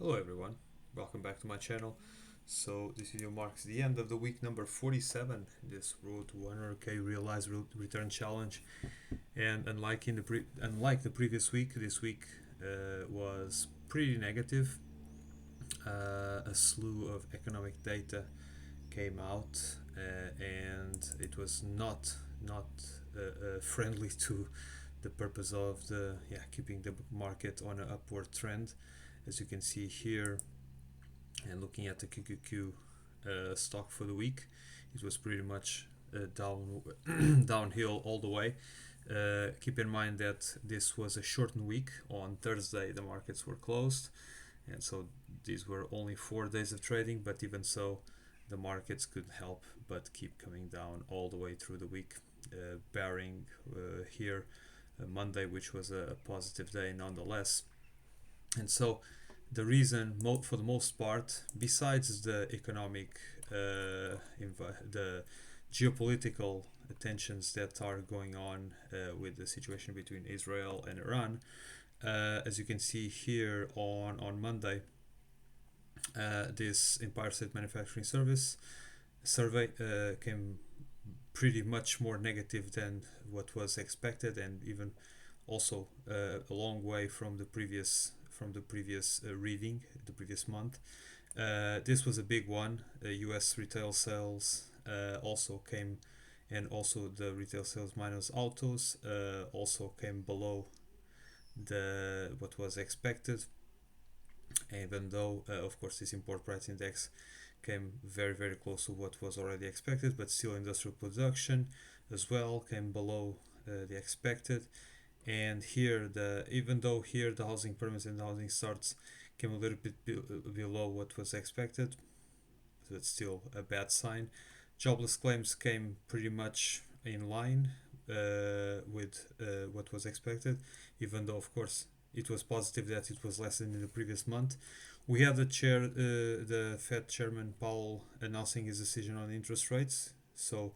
Hello everyone, welcome back to my channel. So this video marks the end of the week number 47 in this Road to 100k realized return challenge. And unlike the previous week, this week was pretty negative. A slew of economic data came out, and it was not friendly to the purpose of the keeping the market on an upward trend. As you can see here, and looking at the QQQ stock for the week, it was pretty much downhill all the way. Keep in mind that this was a shortened week. On Thursday the markets were closed, and so these were only 4 days of trading, but even so the markets couldn't help but keep coming down all the way through the week, barring here Monday, which was a positive day nonetheless. And so the reason, for the most part, besides the economic, the geopolitical tensions that are going on with the situation between Israel and Iran, as you can see here on Monday, this Empire State Manufacturing Service survey came pretty much more negative than what was expected, and even also a long way from the previous reading, the previous month. This was a big one. U.S. retail sales also came, and also the retail sales minus autos also came below what was expected. Even though, of course, this import price index came very close to what was already expected, but still industrial production as well came below the expected. And here, even though here the housing permits and the housing starts came a little bit below what was expected, that's still a bad sign. Jobless claims came pretty much in line with what was expected, even though of course it was positive that it was less than in the previous month. We have the Fed Chairman Powell announcing his decision on interest rates, so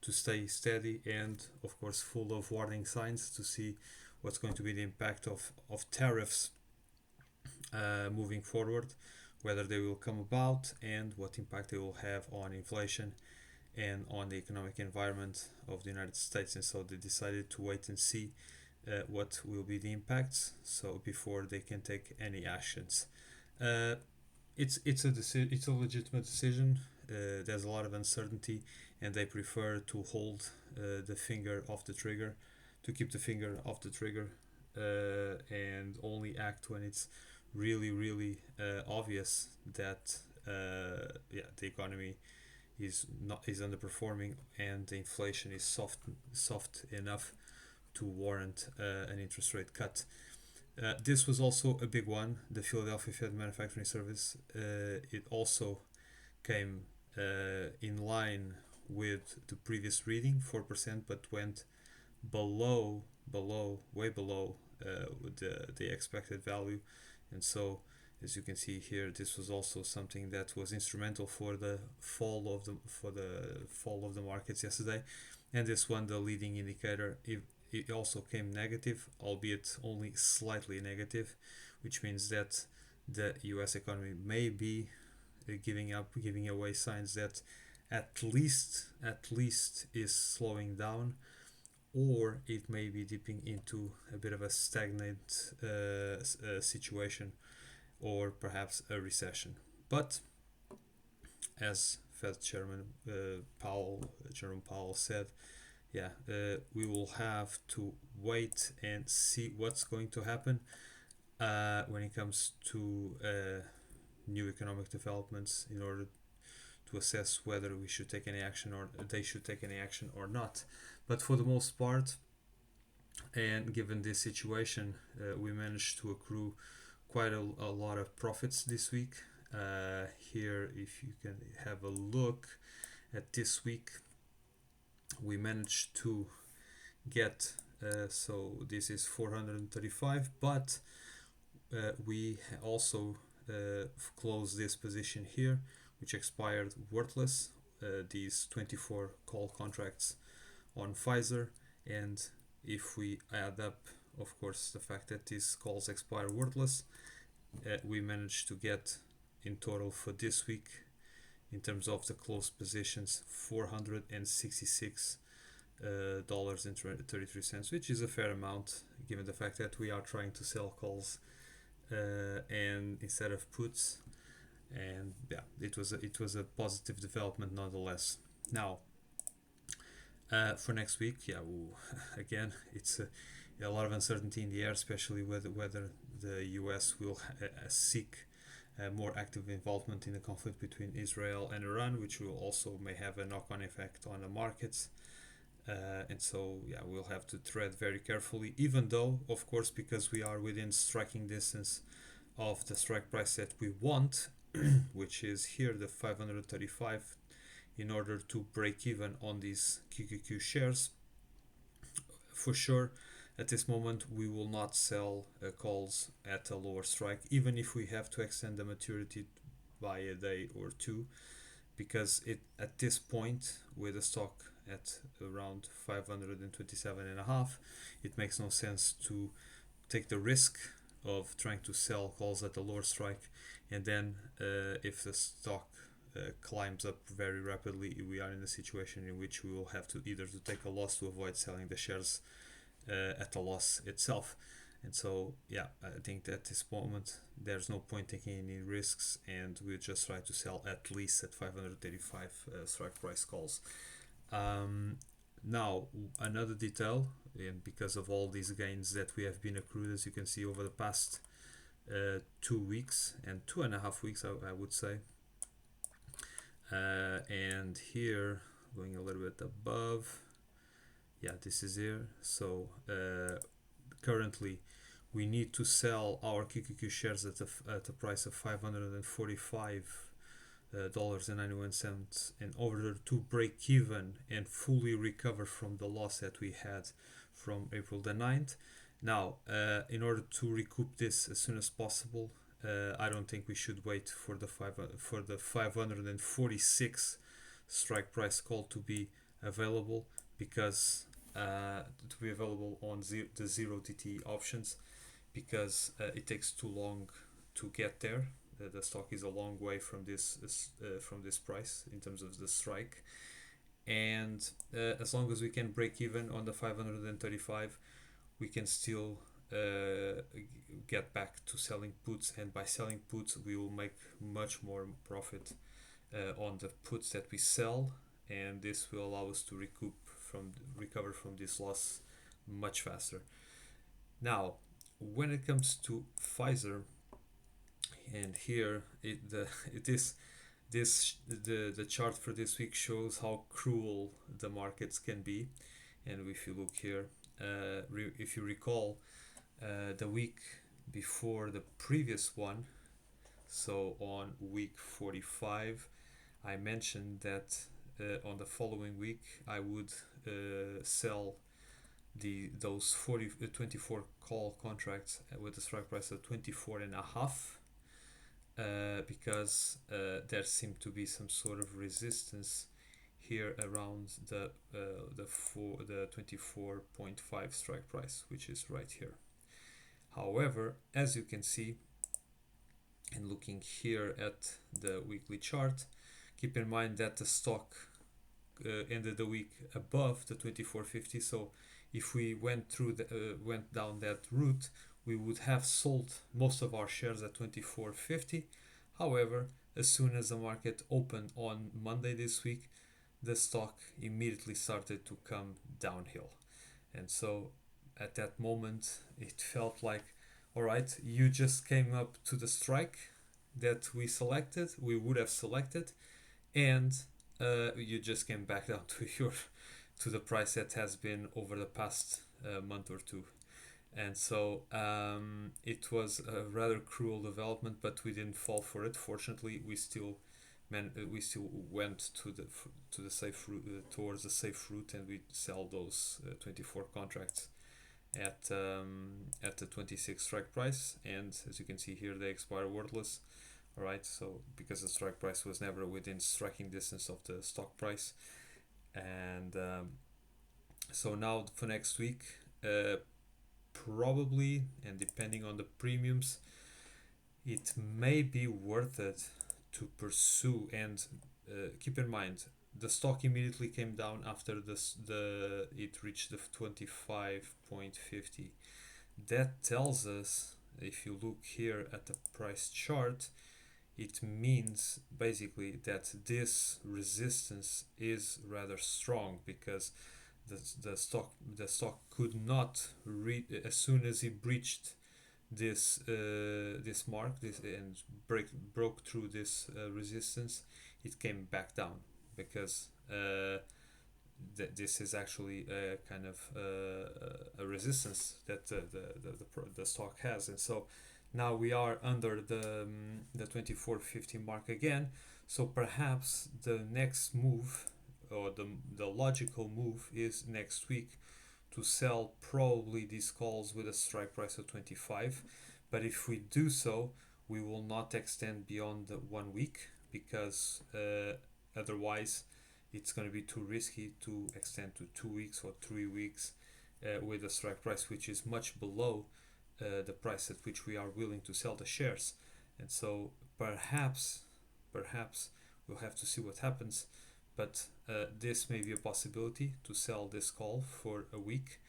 to stay steady, and of course full of warning signs to see what's going to be the impact of tariffs moving forward, whether they will come about, and what impact they will have on inflation and on the economic environment of the United States. And so they decided to wait and see what will be the impacts, so before they can take any actions. It's a legitimate decision. There's a lot of uncertainty, and they prefer to hold the finger off the trigger, to keep the finger off the trigger, and only act when it's really obvious that the economy is underperforming and the inflation is soft enough to warrant an interest rate cut. This was also a big one, the Philadelphia Fed Manufacturing Service. It also came in line with the previous reading, 4%, but went way below the expected value. And so, as you can see here, this was also something that was instrumental for the fall of the markets yesterday. And this one, the leading indicator, it also came negative, albeit only slightly negative, which means that the US economy may be giving away signs that at least is slowing down, or it may be dipping into a bit of a stagnant situation, or perhaps a recession. But as Fed Chairman Jerome Powell said, we will have to wait and see what's going to happen when it comes to new economic developments, in order to assess whether we should take any action, or they should take any action or not. But for the most part, and given this situation, we managed to accrue quite a lot of profits this week. Here, if you can have a look at this week, we managed to get, so this is 435, but we also closed this position here, which expired worthless, these 24 call contracts on Pfizer. And if we add up, of course, the fact that these calls expire worthless, we managed to get in total for this week, in terms of the closed positions, $466 dollars and 33 cents, which is a fair amount given the fact that we are trying to sell calls and instead of puts. And yeah, it was a positive development nonetheless. Now, for next week, yeah, again, it's a lot of uncertainty in the air, especially whether the U.S. will seek more active involvement in the conflict between Israel and Iran, which will also may have a knock-on effect on the markets. And so, yeah, we'll have to tread very carefully, even though, of course, because we are within striking distance of the strike price that we want, which is here, the 535, in order to break even on these QQQ shares. For sure, at this moment, we will not sell calls at a lower strike, even if we have to extend the maturity by a day or two, because at this point, with the stock at around 527 and a half, it makes no sense to take the risk of trying to sell calls at a lower strike, and then if the stock climbs up very rapidly, we are in a situation in which we will have to either to take a loss to avoid selling the shares at a loss itself. And so, yeah, I think that at this moment there's no point taking any risks, and we'll just try to sell at least at 585 strike price calls. Now, another detail, and because of all these gains that we have been accrued, as you can see, over the past 2 weeks and 2.5 weeks, I would say. And here, going a little bit above, yeah, this is here. So currently, we need to sell our QQQ shares at a price of $545.91 in order to break even and fully recover from the loss that we had from April the 9th. Now, in order to recoup this as soon as possible, I don't think we should wait for the 546 strike price call to be available, because to be available on the 0DT options, because it takes too long to get there. The stock is a long way from this price in terms of the strike, and as long as we can break even on the 535, we can still get back to selling puts, and by selling puts we will make much more profit on the puts that we sell, and this will allow us to recover from this loss much faster. Now, when it comes to Pfizer, and here the chart for this week shows how cruel the markets can be. And if you look here, if you recall, the week before the previous one, so on week 45, I mentioned that on the following week I would sell those 24 call contracts with a strike price of 24 and a half, because there seemed to be some sort of resistance here around the 24.5 strike price, which is right here. However, as you can see, and looking here at the weekly chart, keep in mind that the stock ended the week above the 24.50. So if we went down that route, we would have sold most of our shares at 24.50. However, as soon as the market opened on Monday this week, the stock immediately started to come downhill. And so at that moment, it felt like, all right, you just came up to the strike that we would have selected, and you just came back down to the price that has been over the past month or two. And so it was a rather cruel development, but we didn't fall for it. Fortunately, we still went to the safe route, towards the safe route, and we sell those 24 contracts at the 26 strike price. And as you can see here, they expire worthless. All right, so because the strike price was never within striking distance of the stock price. And so now for next week, probably, and depending on the premiums, it may be worth it to pursue. And keep in mind, the stock immediately came down after the it reached the 25.50. That tells us, if you look here at the price chart, it means basically that this resistance is rather strong, because the stock could not read as soon as it breached this mark, and broke through this resistance. It came back down, because this is actually a kind of a resistance that the stock has. And so now we are under the 2450 mark again. So perhaps the next move, or the logical move, is next week to sell probably these calls with a strike price of 25. But if we do so, we will not extend beyond the 1 week, because otherwise it's going to be too risky to extend to 2 weeks or 3 weeks with a strike price which is much below the price at which we are willing to sell the shares. And so perhaps we'll have to see what happens. But this may be a possibility to sell this call for a week.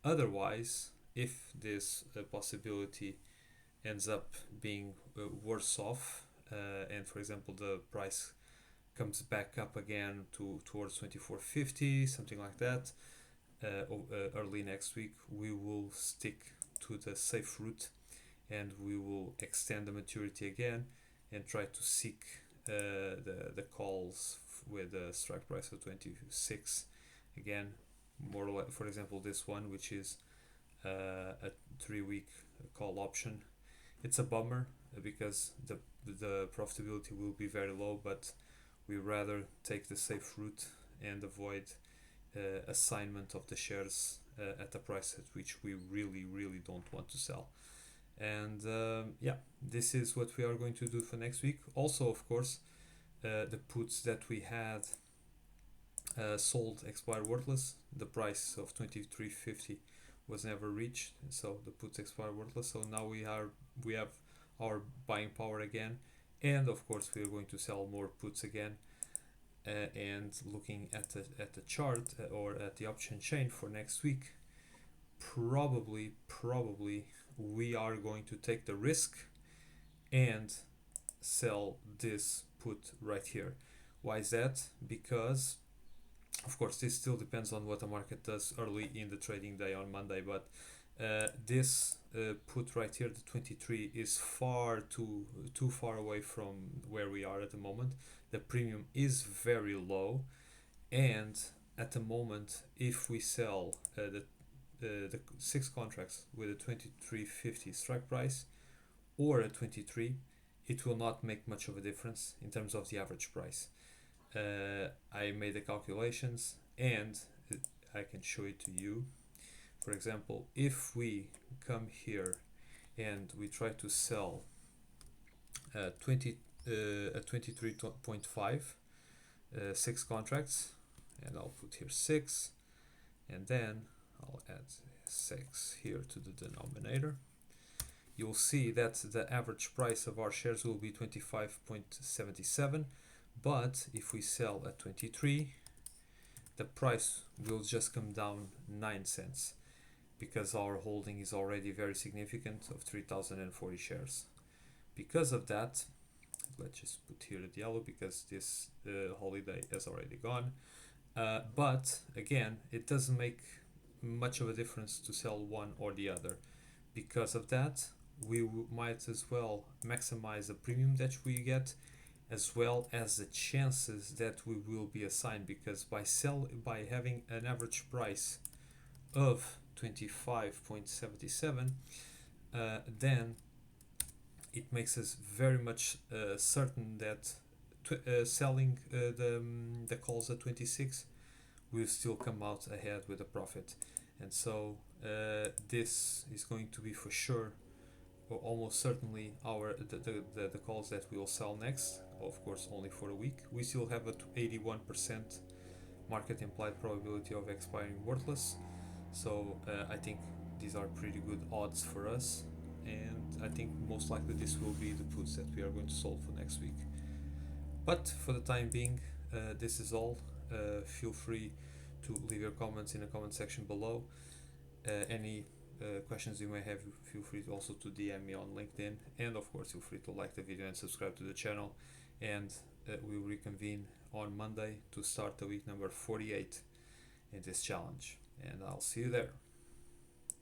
Otherwise, if this possibility ends up being worse off, and for example the price comes back up again towards 2450, something like that, early next week, we will stick to the safe route, and we will extend the maturity again and try to seek the calls with a strike price of 26 again, more or less. For example, this one, which is a 3 week call option. It's a bummer because the profitability will be very low, but we rather take the safe route and avoid assignment of the shares at a price at which we really don't want to sell. And yeah, this is what we are going to do for next week. Also, of course, the puts that we had sold expire worthless. The price of 23.50 was never reached, so the puts expire worthless. So now we have our buying power again, and of course we are going to sell more puts again. And looking at the chart or at the option chain for next week, probably we are going to take the risk and sell this put right here. Why is that? Because of course this still depends on what the market does early in the trading day on Monday, but this put right here, the 23, is too far away from where we are at the moment. The premium is very low, and at the moment, if we sell the 6 contracts with a 23.50 strike price or a 23, it will not make much of a difference in terms of the average price. I made the calculations and I can show it to you. For example, if we come here and we try to sell 23.5 6 contracts, and I'll put here 6, and then I'll add 6 here to the denominator, you'll see that the average price of our shares will be 25.77. But if we sell at 23, the price will just come down 9 cents, because our holding is already very significant of 3,040 shares. Because of that, let's just put here the yellow because this holiday has already gone. But again, it doesn't make much of a difference to sell one or the other. Because of that, we might as well maximize the premium that we get, as well as the chances that we will be assigned, because by having an average price of 25.77, then it makes us very much certain that selling the calls at 26 will still come out ahead with a profit. And so this is going to be for sure, or almost certainly, the calls that we will sell next. Of course, only for a week. We still have a 81% market implied probability of expiring worthless. So I think these are pretty good odds for us. and I think most likely this will be the puts that we are going to solve for next week. But for the time being, this is all. Feel free to leave your comments in the comment section below. Any questions you may have, feel free to also to DM me on LinkedIn, and of course feel free to like the video and subscribe to the channel. And we will reconvene on Monday to start the week number 48 in this challenge, and I'll see you there.